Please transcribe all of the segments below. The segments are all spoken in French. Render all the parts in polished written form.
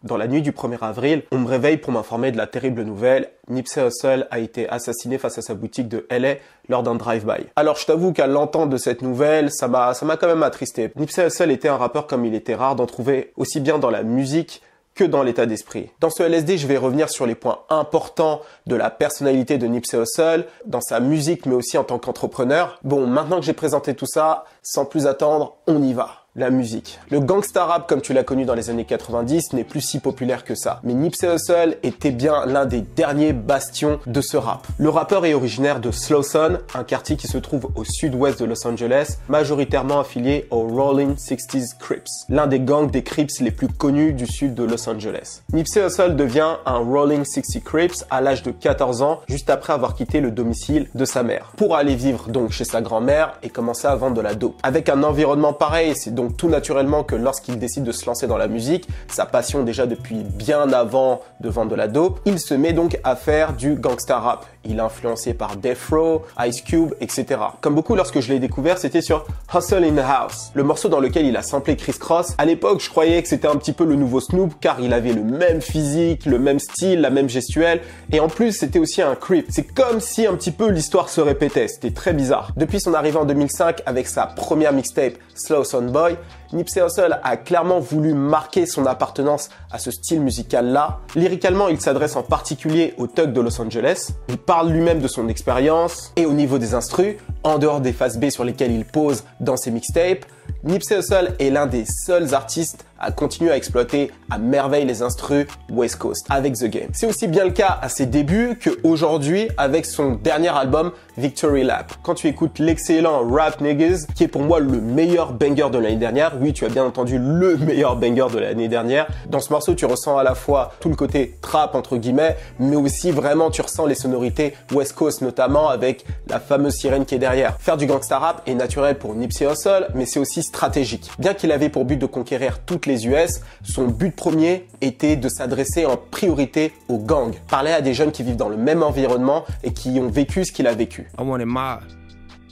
Dans la nuit du 1er avril, on me réveille pour m'informer de la terrible nouvelle. Nipsey Hussle a été assassiné face à sa boutique de LA lors d'un drive-by. Alors je t'avoue qu'à l'entente de cette nouvelle, ça m'a quand même attristé. Nipsey Hussle était un rappeur comme il était rare d'en trouver, aussi bien dans la musique que dans l'état d'esprit. Dans ce LSD, je vais revenir sur les points importants de la personnalité de Nipsey Hussle, dans sa musique mais aussi en tant qu'entrepreneur. Bon, maintenant que j'ai présenté tout ça, sans plus attendre, on y va. La musique. Le gangsta rap comme tu l'as connu dans les années 90 n'est plus si populaire que ça. Mais Nipsey Hussle était bien l'un des derniers bastions de ce rap. Le rappeur est originaire de Slauson, un quartier qui se trouve au sud-ouest de Los Angeles, majoritairement affilié aux Rolling 60s Crips, l'un des gangs des Crips les plus connus du sud de Los Angeles. Nipsey Hussle devient un Rolling 60 Crips à l'âge de 14 ans, juste après avoir quitté le domicile de sa mère, pour aller vivre donc chez sa grand-mère et commencer à vendre de la dope. Avec un environnement pareil, c'est donc tout naturellement que lorsqu'il décide de se lancer dans la musique, sa passion déjà depuis bien avant de vendre de la dope, il se met donc à faire du gangsta rap. Il est influencé par Death Row, Ice Cube, etc. Comme beaucoup, lorsque je l'ai découvert, c'était sur Hustle in the House, le morceau dans lequel il a samplé Criss Cross. À l'époque, je croyais que c'était un petit peu le nouveau Snoop, car il avait le même physique, le même style, la même gestuelle, et en plus, c'était aussi un creep. C'est comme si un petit peu l'histoire se répétait, c'était très bizarre. Depuis son arrivée en 2005 avec sa première mixtape, Slow Son Boy, Nipsey Hussle a clairement voulu marquer son appartenance à ce style musical-là. Lyricalement, il s'adresse en particulier aux thugs de Los Angeles. Il parle lui-même de son expérience et au niveau des instrus, en dehors des phases B sur lesquelles il pose dans ses mixtapes, Nipsey Hussle est l'un des seuls artistes à continuer à exploiter à merveille les instrus West Coast avec The Game. C'est aussi bien le cas à ses débuts qu'aujourd'hui avec son dernier album Victory Lap. Quand tu écoutes l'excellent Rap Niggas, qui est pour moi le meilleur banger de l'année dernière, oui tu as bien entendu le meilleur banger de l'année dernière, dans ce morceau tu ressens à la fois tout le côté trap entre guillemets, mais aussi vraiment tu ressens les sonorités West Coast notamment avec la fameuse sirène qui est derrière. Faire du gangsta rap est naturel pour Nipsey Hussle, mais c'est aussi stratégique. Bien qu'il avait pour but de conquérir toutes les US, son but premier était de s'adresser en priorité aux gangs. Parler à des jeunes qui vivent dans le même environnement et qui ont vécu ce qu'il a vécu. I wanted my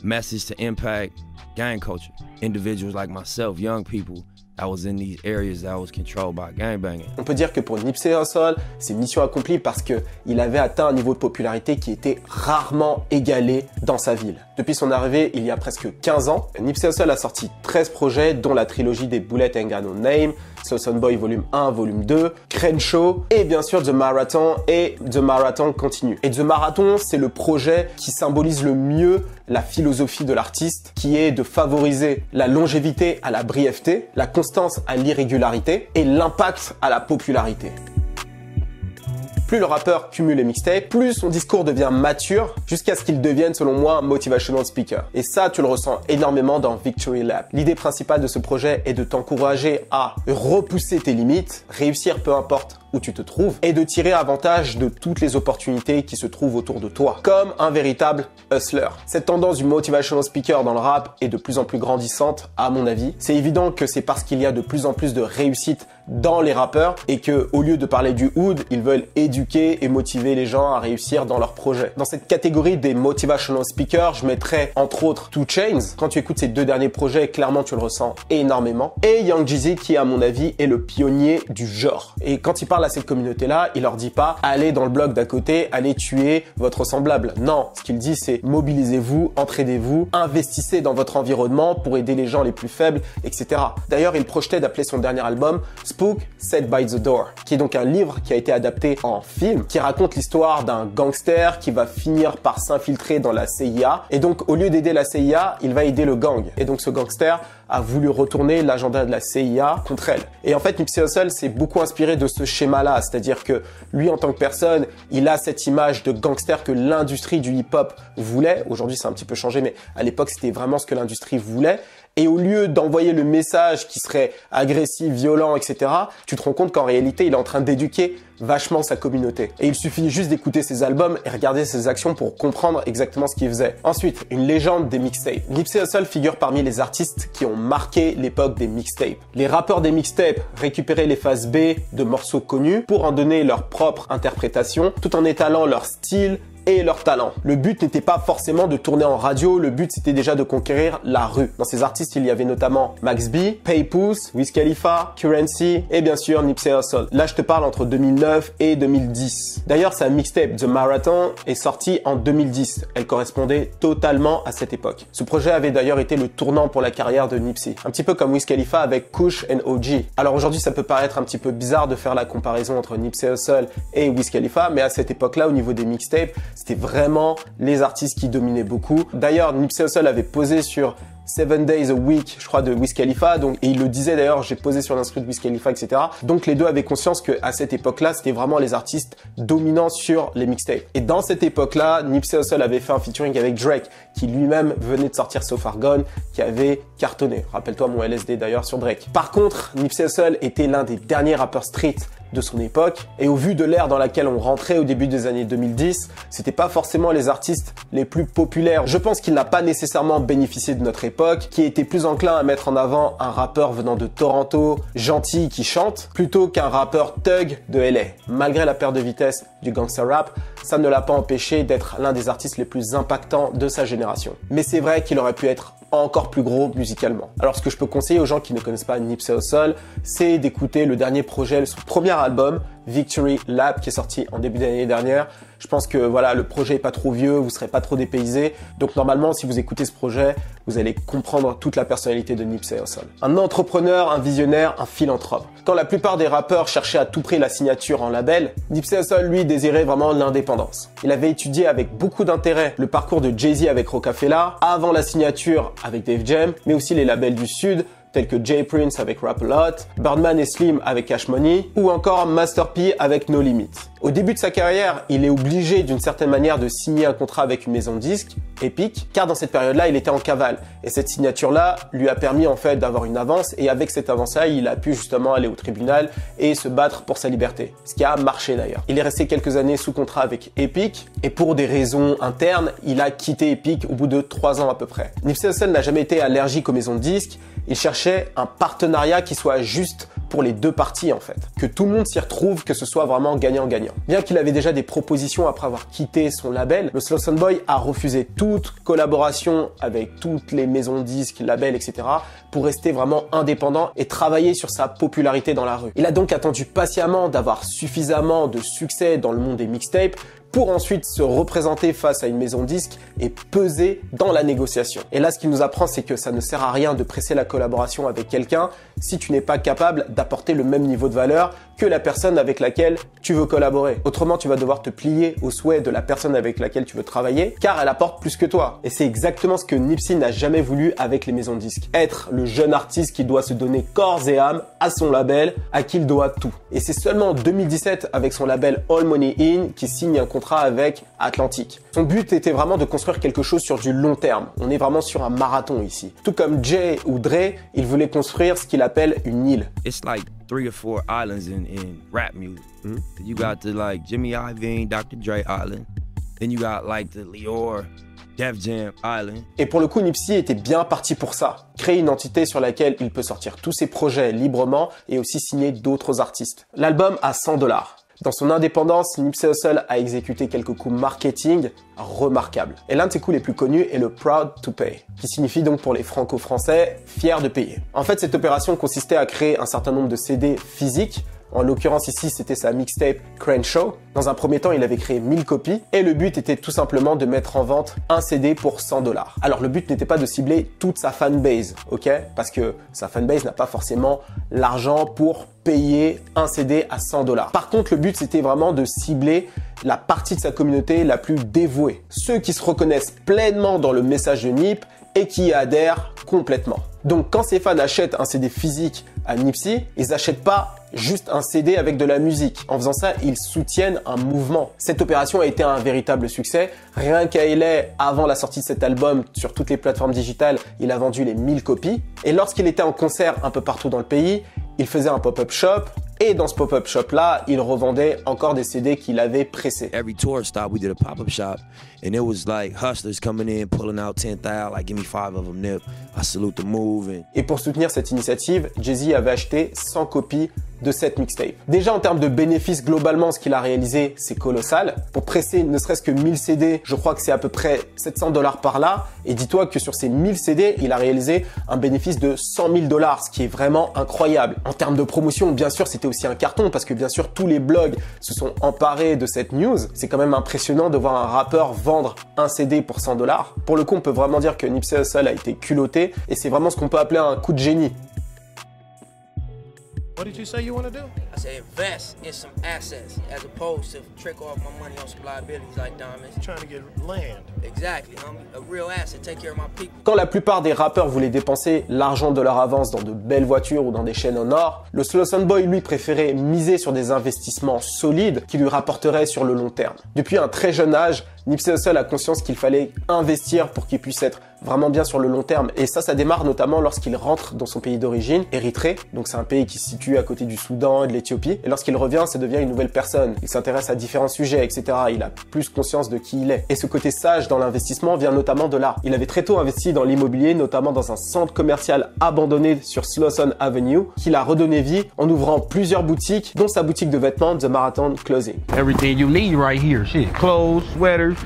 message to impact gang culture. Individuals like myself, young people that was in these areas that was controlled by gangbanging. On peut dire que pour Nipsey Hussle, c'est mission accomplie parce que il avait atteint un niveau de popularité qui était rarement égalé dans sa ville. Depuis son arrivée, il y a presque 15 ans, Nipsey Hussle a sorti 13 projets, dont la trilogie des Bullet Ain't Got No Name, Slow Son Boy volume 1, volume 2, Crenshaw et bien sûr The Marathon et The Marathon continue. Et The Marathon, c'est le projet qui symbolise le mieux la philosophie de l'artiste, qui est de favoriser la longévité à la brièveté, la constance à l'irrégularité et l'impact à la popularité. Plus le rappeur cumule les mixtapes, plus son discours devient mature jusqu'à ce qu'il devienne, selon moi, un motivational speaker. Et ça, tu le ressens énormément dans Victory Lap. L'idée principale de ce projet est de t'encourager à repousser tes limites, réussir peu importe où tu te trouves, et de tirer avantage de toutes les opportunités qui se trouvent autour de toi, comme un véritable hustler. Cette tendance du motivational speaker dans le rap est de plus en plus grandissante, à mon avis. C'est évident que c'est parce qu'il y a de plus en plus de réussite dans les rappeurs et que, au lieu de parler du hood, ils veulent éduquer et motiver les gens à réussir dans leurs projets. Dans cette catégorie des motivational speakers, je mettrais entre autres 2 Chainz. Quand tu écoutes ces 2 derniers projets, clairement tu le ressens énormément. Et Young Jeezy qui, à mon avis, est le pionnier du genre. Et quand il parle à cette communauté-là, il leur dit pas « allez dans le bloc d'à côté, allez tuer votre semblable ». Non, ce qu'il dit c'est « mobilisez-vous, entraidez-vous, investissez dans votre environnement pour aider les gens les plus faibles, etc. » D'ailleurs, il projetait d'appeler son dernier album Spook Set by the Door, qui est donc un livre qui a été adapté en film, qui raconte l'histoire d'un gangster qui va finir par s'infiltrer dans la CIA. Et donc, au lieu d'aider la CIA, il va aider le gang. Et donc, ce gangster a voulu retourner l'agenda de la CIA contre elle. Et en fait, Nipsey Hussle s'est beaucoup inspiré de ce schéma-là, c'est-à-dire que lui, en tant que personne, il a cette image de gangster que l'industrie du hip-hop voulait. Aujourd'hui, c'est un petit peu changé, mais à l'époque, c'était vraiment ce que l'industrie voulait. Et au lieu d'envoyer le message qui serait agressif, violent, etc., tu te rends compte qu'en réalité, il est en train d'éduquer vachement sa communauté. Et il suffit juste d'écouter ses albums et regarder ses actions pour comprendre exactement ce qu'il faisait. Ensuite, une légende des mixtapes. Nipsey Hussle figure parmi les artistes qui ont marqué l'époque des mixtapes. Les rappeurs des mixtapes récupéraient les phases B de morceaux connus pour en donner leur propre interprétation, tout en étalant leur style et leur talent. Le but n'était pas forcément de tourner en radio, le but c'était déjà de conquérir la rue. Dans ces artistes, il y avait notamment Max B, Papoose, Wiz Khalifa, Currency et bien sûr Nipsey Hussle. Là, je te parle entre 2009 et 2010. D'ailleurs, sa mixtape The Marathon est sortie en 2010. Elle correspondait totalement à cette époque. Ce projet avait d'ailleurs été le tournant pour la carrière de Nipsey. Un petit peu comme Wiz Khalifa avec Kush and OG. Alors aujourd'hui, ça peut paraître un petit peu bizarre de faire la comparaison entre Nipsey Hussle et Wiz Khalifa, mais à cette époque-là, au niveau des mixtapes, c'était vraiment les artistes qui dominaient beaucoup. D'ailleurs, Nipsey Hussle avait posé sur 7 Days a Week, je crois, de Wiz Khalifa, donc, et il le disait d'ailleurs, j'ai posé sur l'instru de Wiz Khalifa, etc. Donc les deux avaient conscience qu'à cette époque-là, c'était vraiment les artistes dominants sur les mixtapes. Et dans cette époque-là, Nipsey Hussle avait fait un featuring avec Drake, qui lui-même venait de sortir So Far Gone, qui avait cartonné. Rappelle-toi mon LSD d'ailleurs sur Drake. Par contre, Nipsey Hussle était l'un des derniers rappeurs street de son époque, et au vu de l'ère dans laquelle on rentrait au début des années 2010, c'était pas forcément les artistes les plus populaires. Je pense qu'il n'a pas nécessairement bénéficié de notre époque, qui était plus enclin à mettre en avant un rappeur venant de Toronto, gentil, qui chante, plutôt qu'un rappeur thug de LA. Malgré la perte de vitesse du gangster rap, ça ne l'a pas empêché d'être l'un des artistes les plus impactants de sa génération. Mais c'est vrai qu'il aurait pu être encore plus gros musicalement. Alors ce que je peux conseiller aux gens qui ne connaissent pas Nipsey Hussle, c'est d'écouter le dernier projet, son premier album, Victory Lap, qui est sorti en début d'année dernière. Je pense que voilà, le projet est pas trop vieux, vous serez pas trop dépaysé. Donc normalement, si vous écoutez ce projet, vous allez comprendre toute la personnalité de Nipsey Hussle. Un entrepreneur, un visionnaire, un philanthrope. Quand la plupart des rappeurs cherchaient à tout prix la signature en label, Nipsey Hussle, lui, désirait vraiment l'indépendance. Il avait étudié avec beaucoup d'intérêt le parcours de Jay-Z avec Rockefeller, avant la signature avec Def Jam, mais aussi les labels du Sud, tels que Jay Prince avec Rap A Lot, Birdman et Slim avec Cash Money, ou encore Master P avec No Limit. Au début de sa carrière, il est obligé d'une certaine manière de signer un contrat avec une maison de disques, Epic, car dans cette période-là, il était en cavale. Et cette signature-là lui a permis en fait d'avoir une avance, et avec cette avance-là, il a pu justement aller au tribunal et se battre pour sa liberté. Ce qui a marché d'ailleurs. Il est resté quelques années sous contrat avec Epic, et pour des raisons internes, il a quitté Epic au bout de 3 ans à peu près. Nipsey Hussle n'a jamais été allergique aux maisons de disques, il cherchait un partenariat qui soit juste pour les deux parties en fait. Que tout le monde s'y retrouve, que ce soit vraiment gagnant-gagnant. Bien qu'il avait déjà des propositions après avoir quitté son label, le Slow Sun Boy a refusé toute collaboration avec toutes les maisons de disques, labels, etc. pour rester vraiment indépendant et travailler sur sa popularité dans la rue. Il a donc attendu patiemment d'avoir suffisamment de succès dans le monde des mixtapes pour ensuite se représenter face à une maison de disques et peser dans la négociation. Et là, ce qu'il nous apprend, c'est que ça ne sert à rien de presser la collaboration avec quelqu'un si tu n'es pas capable d'apporter le même niveau de valeur que la personne avec laquelle tu veux collaborer. Autrement, tu vas devoir te plier aux souhaits de la personne avec laquelle tu veux travailler, car elle apporte plus que toi. Et c'est exactement ce que Nipsey n'a jamais voulu avec les maisons de disques. Être le jeune artiste qui doit se donner corps et âme à son label, à qui il doit tout. Et c'est seulement en 2017, avec son label All Money In, qu'il signe un contrat avec Atlantic. Son but était vraiment de construire quelque chose sur du long terme. On est vraiment sur un marathon ici. Tout comme Jay ou Dre, il voulait construire ce qu'il appelle une île. It's like 3 or 4 islands in rap music. You got the like Jimmy Iovine, Dr. Dre Island. Then you got like the Lior, Def Jam Island. Et pour le coup, Nipsey était bien parti pour ça. Créer une entité sur laquelle il peut sortir tous ses projets librement et aussi signer d'autres artistes. L'album a $100. Dans son indépendance, Nipsey Hussle a exécuté quelques coups marketing remarquables. Et l'un de ses coups les plus connus est le Proud to Pay, qui signifie donc pour les franco-français, fiers de payer. En fait, cette opération consistait à créer un certain nombre de CD physiques. En l'occurrence ici, c'était sa mixtape Crenshaw. Dans un premier temps, il avait créé 1000 copies et le but était tout simplement de mettre en vente un CD pour $100. Alors le but n'était pas de cibler toute sa fanbase, ok? Parce que sa fanbase n'a pas forcément l'argent pour payer un CD à $100. Par contre, le but c'était vraiment de cibler la partie de sa communauté la plus dévouée. Ceux qui se reconnaissent pleinement dans le message de Nip et qui y adhèrent complètement. Donc quand ses fans achètent un CD physique à Nipsey, ils n'achètent pas juste un CD avec de la musique. En faisant ça, ils soutiennent un mouvement. Cette opération a été un véritable succès. Rien qu'à LA, avant la sortie de cet album, sur toutes les plateformes digitales, il a vendu les 1000 copies. Et lorsqu'il était en concert un peu partout dans le pays, il faisait un pop-up shop. Et dans ce pop-up shop-là, il revendait encore des CD qu'il avait pressés. Every tour stop, we did a pop-up shop, and it was like hustlers coming in, pulling out 10,000, like give me 5 of them, Nip. I salute the move. Et pour soutenir cette initiative, Jay-Z avait acheté 100 copies de cette mixtape. Déjà en termes de bénéfices, globalement, ce qu'il a réalisé, c'est colossal. Pour presser ne serait-ce que 1000 CD, je crois que c'est à peu près 700 $ par là. Et dis-toi que sur ces 1000 CD, il a réalisé un bénéfice de 100 000 $, ce qui est vraiment incroyable. En termes de promotion, bien sûr, c'était aussi un carton parce que bien sûr, tous les blogs se sont emparés de cette news. C'est quand même impressionnant de voir un rappeur vendre un CD pour 100 $. Pour le coup, on peut vraiment dire que Nipsey Hussle a été culotté et c'est vraiment ce qu'on peut appeler un coup de génie. What did you say you want to do? I said invest in some assets as opposed to trick off my money on some liabilities like diamonds. Trying to get land. Exactly, homie. A real asset, take care of my people. Quand la plupart des rappeurs voulaient dépenser l'argent de leur avance dans de belles voitures ou dans des chaînes en or, le Slauson Boy, lui, préférait miser sur des investissements solides qui lui rapporteraient sur le long terme. Depuis un très jeune âge, Nipsey Hussle a conscience qu'il fallait investir pour qu'il puisse être vraiment bien sur le long terme. Et ça démarre notamment lorsqu'il rentre dans son pays d'origine, Érythrée. Donc c'est un pays qui se situe à côté du Soudan et de l'Éthiopie. Et lorsqu'il revient, ça devient une nouvelle personne. Il s'intéresse à différents sujets, etc. Il a plus conscience de qui il est. Et ce côté sage dans l'investissement vient notamment de là. Il avait très tôt investi dans l'immobilier, notamment dans un centre commercial abandonné sur Slauson Avenue, qu'il a redonné vie en ouvrant plusieurs boutiques, dont sa boutique de vêtements The Marathon Clothing. Everything you need right here. Shit, clothes, sweaters,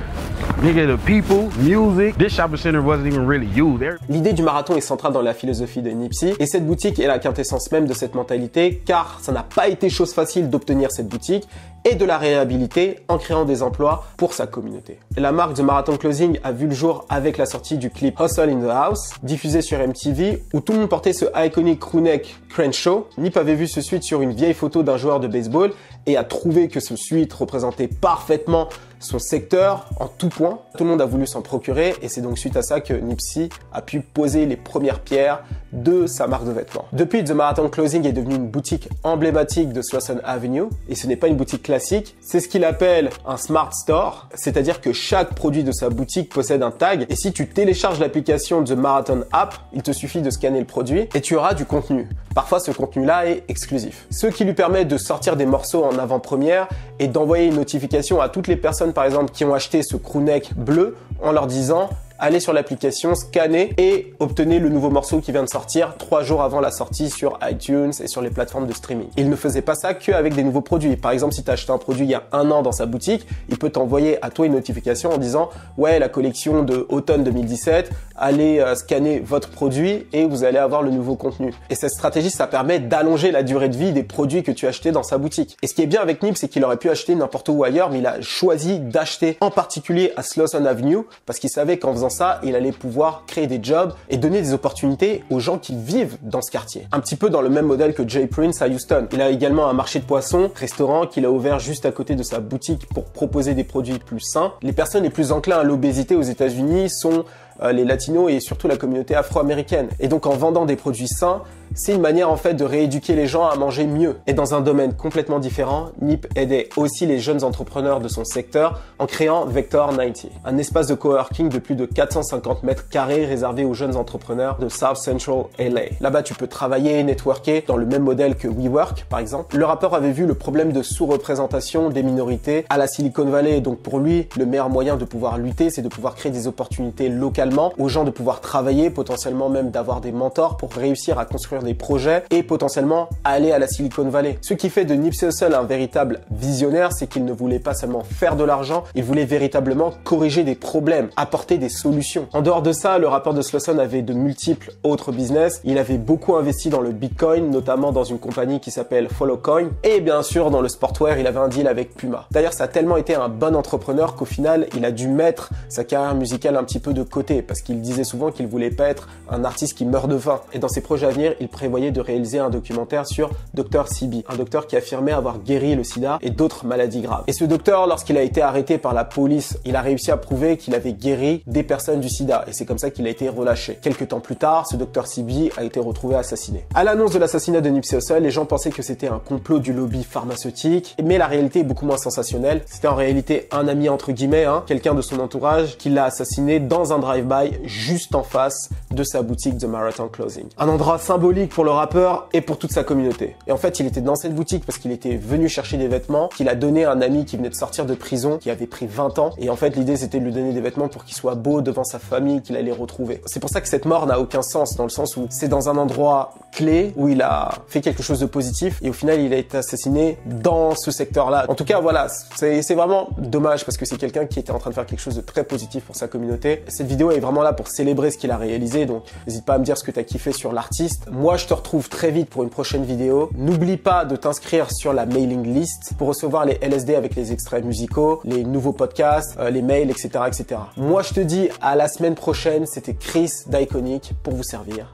nigga, the people, music. This shopping center wasn't even really used. L'idée du marathon est centrale dans la philosophie de Nipsey et cette boutique est la quintessence même de cette mentalité car ça n'a pas été chose facile d'obtenir cette boutique et de la réhabiliter en créant des emplois pour sa communauté. La marque The Marathon Clothing a vu le jour avec la sortie du clip Hustle in the House, diffusé sur MTV, où tout le monde portait ce iconic crewneck Crenshaw. Nip avait vu ce suite sur une vieille photo d'un joueur de baseball et a trouvé que ce suite représentait parfaitement son secteur en tout point. Tout le monde a voulu s'en procurer et c'est donc suite à ça que Nipsey a pu poser les premières pierres de sa marque de vêtements. Depuis, The Marathon Clothing est devenu une boutique emblématique de Slauson Avenue et ce n'est pas une boutique classique, c'est ce qu'il appelle un Smart Store, c'est-à-dire que chaque produit de sa boutique possède un tag et si tu télécharges l'application The Marathon App, il te suffit de scanner le produit et tu auras du contenu. Parfois, ce contenu-là est exclusif. Ce qui lui permet de sortir des morceaux en avant-première et d'envoyer une notification à toutes les personnes, par exemple, qui ont acheté ce crewneck bleu en leur disant allez sur l'application, scannez et obtenez le nouveau morceau qui vient de sortir 3 jours avant la sortie sur iTunes et sur les plateformes de streaming. Il ne faisait pas ça qu'avec des nouveaux produits. Par exemple, si tu as acheté un produit il y a 1 an dans sa boutique, il peut t'envoyer à toi une notification en disant ouais, la collection de automne 2017, allez scanner votre produit et vous allez avoir le nouveau contenu. Et cette stratégie, ça permet d'allonger la durée de vie des produits que tu as achetés dans sa boutique. Et ce qui est bien avec Nip, c'est qu'il aurait pu acheter n'importe où ailleurs, mais il a choisi d'acheter en particulier à Slauson Avenue parce qu'il savait qu'en faisant ça, il allait pouvoir créer des jobs et donner des opportunités aux gens qui vivent dans ce quartier. Un petit peu dans le même modèle que Jay Prince à Houston. Il a également un marché de poissons, restaurant qu'il a ouvert juste à côté de sa boutique pour proposer des produits plus sains. Les personnes les plus enclins à l'obésité aux États-Unis sont les latinos et surtout la communauté afro-américaine. Et donc en vendant des produits sains, c'est une manière en fait de rééduquer les gens à manger mieux. Et dans un domaine complètement différent, Nip aidait aussi les jeunes entrepreneurs de son secteur en créant Vector 90, un espace de coworking de plus de 450 mètres carrés réservé aux jeunes entrepreneurs de South Central LA. Là-bas, tu peux travailler, networker dans le même modèle que WeWork par exemple. Le rappeur avait vu le problème de sous-représentation des minorités à la Silicon Valley. Donc pour lui, le meilleur moyen de pouvoir lutter, c'est de pouvoir créer des opportunités localement aux gens de pouvoir travailler, potentiellement même d'avoir des mentors pour réussir à construire des projets et potentiellement aller à la Silicon Valley. Ce qui fait de Nipsey Hussle un véritable visionnaire, c'est qu'il ne voulait pas seulement faire de l'argent, il voulait véritablement corriger des problèmes, apporter des solutions. En dehors de ça, le rappeur de Slauson avait de multiples autres business. Il avait beaucoup investi dans le Bitcoin, notamment dans une compagnie qui s'appelle Followcoin et bien sûr dans le sportwear, il avait un deal avec Puma. D'ailleurs, ça a tellement été un bon entrepreneur qu'au final, il a dû mettre sa carrière musicale un petit peu de côté parce qu'il disait souvent qu'il voulait pas être un artiste qui meurt de faim. Et dans ses projets à venir, il prévoyait de réaliser un documentaire sur Dr Sebi, un docteur qui affirmait avoir guéri le sida et d'autres maladies graves. Et ce docteur, lorsqu'il a été arrêté par la police, il a réussi à prouver qu'il avait guéri des personnes du sida et c'est comme ça qu'il a été relâché. Quelques temps plus tard, ce Dr Sebi a été retrouvé assassiné. À l'annonce de l'assassinat de Nipsey Hussle, les gens pensaient que c'était un complot du lobby pharmaceutique, mais la réalité est beaucoup moins sensationnelle. C'était en réalité un ami entre guillemets, quelqu'un de son entourage qui l'a assassiné dans un drive-by juste en face de sa boutique The Marathon Clothing. Un endroit symbolique symbolique pour le rappeur et pour toute sa communauté. Et en fait, il était dans cette boutique parce qu'il était venu chercher des vêtements qu'il a donné à un ami qui venait de sortir de prison, qui avait pris 20 ans. Et en fait, l'idée, c'était de lui donner des vêtements pour qu'il soit beau devant sa famille, qu'il allait retrouver. C'est pour ça que cette mort n'a aucun sens, dans le sens où c'est dans un endroit clé, où il a fait quelque chose de positif, et au final, il a été assassiné dans ce secteur-là. En tout cas, voilà, c'est vraiment dommage parce que c'est quelqu'un qui était en train de faire quelque chose de très positif pour sa communauté. Cette vidéo est vraiment là pour célébrer ce qu'il a réalisé, donc n'hésite pas à me dire ce que tu as kiffé sur l'artiste. Moi, je te retrouve très vite pour une prochaine vidéo. N'oublie pas de t'inscrire sur la mailing list pour recevoir les LSD avec les extraits musicaux, les nouveaux podcasts, les mails, etc., etc. Moi, je te dis à la semaine prochaine. C'était Chris d'Iconic pour vous servir.